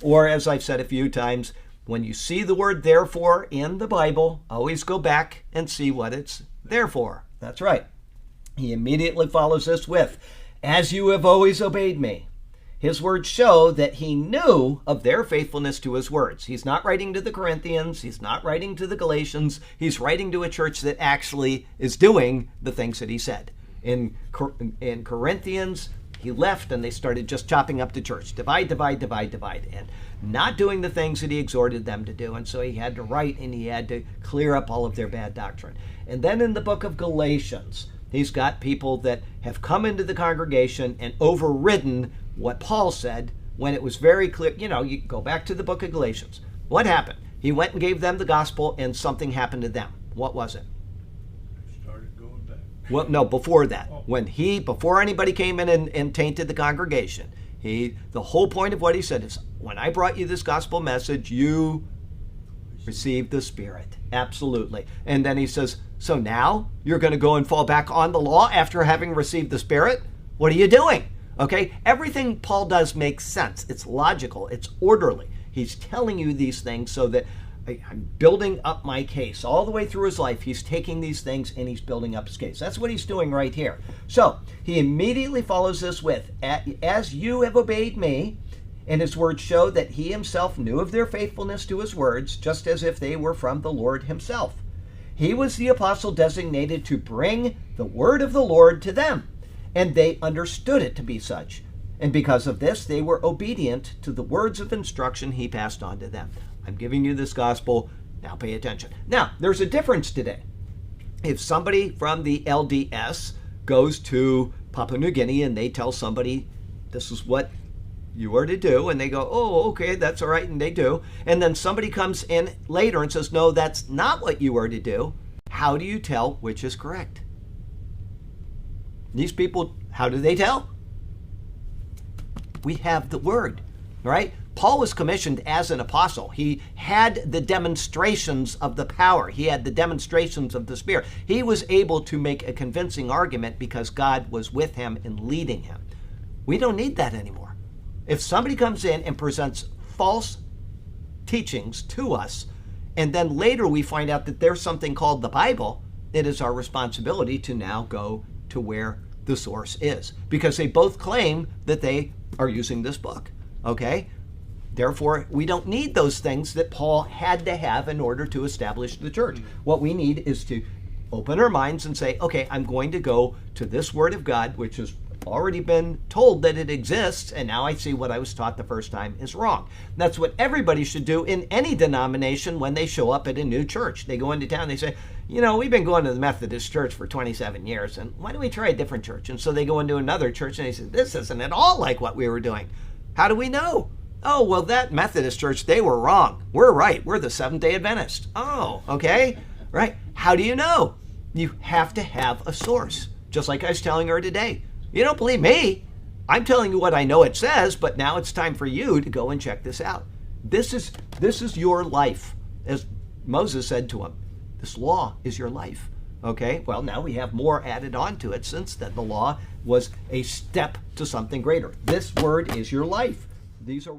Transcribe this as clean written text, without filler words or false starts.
Or, as I've said a few times, when you see the word therefore in the Bible, always go back and see what it's there for. That's right. He immediately follows this with, as you have always obeyed me. His words show that he knew of their faithfulness to his words. He's not writing to the Corinthians. He's not writing to the Galatians. He's writing to a church that actually is doing the things that he said. In Corinthians, he left and they started just chopping up the church. Divide, and not doing the things that he exhorted them to do. And so he had to write and he had to clear up all of their bad doctrine. And then in the book of Galatians, he's got people that have come into the congregation and overridden what Paul said when it was very clear. You know, you go back to the book of Galatians. What happened? He went and gave them the gospel and something happened to them. What was it? Started going back. Well, no, before that. Before anybody came in and tainted the congregation, the whole point of what he said is, when I brought you this gospel message, you received the Spirit. Absolutely. And then he says, so now you're going to go and fall back on the law after having received the Spirit? What are you doing? Okay, everything Paul does makes sense. It's logical. It's orderly. He's telling you these things so that I'm building up my case. All the way through his life, he's taking these things and he's building up his case. That's what he's doing right here. So he immediately follows this with, as you have obeyed me, and his words show that he himself knew of their faithfulness to his words, just as if they were from the Lord himself. He was the apostle designated to bring the word of the Lord to them, and they understood it to be such. And because of this, they were obedient to the words of instruction he passed on to them. I'm giving you this gospel, now pay attention. Now, there's a difference today. If somebody from the LDS goes to Papua New Guinea and they tell somebody, this is what you are to do, and they go, oh, okay, that's all right, and they do. And then somebody comes in later and says, no, that's not what you are to do. How do you tell which is correct? These people, how do they tell? We have the word, right? Paul was commissioned as an apostle. He had the demonstrations of the power. He had the demonstrations of the Spirit. He was able to make a convincing argument because God was with him and leading him. We don't need that anymore. If somebody comes in and presents false teachings to us, and then later we find out that there's something called the Bible, it is our responsibility to now go to where the source is, because they both claim that they are using this book, okay? Therefore, we don't need those things that Paul had to have in order to establish the church. What we need is to open our minds and say, okay, I'm going to go to this word of God, which has already been told that it exists, and now I see what I was taught the first time is wrong. That's what everybody should do in any denomination when they show up at a new church. They go into town, they say, you know, we've been going to the Methodist church for 27 years, and why don't we try a different church? And so they go into another church, and they say, this isn't at all like what we were doing. How do we know? Oh, well, that Methodist church, they were wrong. We're right. We're the Seventh-day Adventist. Oh, okay. Right. How do you know? You have to have a source, just like I was telling her today. You don't believe me? I'm telling you what I know it says, but now it's time for you to go and check this out. This is your life. As Moses said to him, this law is your life. Okay, well, now we have more added on to it since that the law was a step to something greater. This word is your life. These are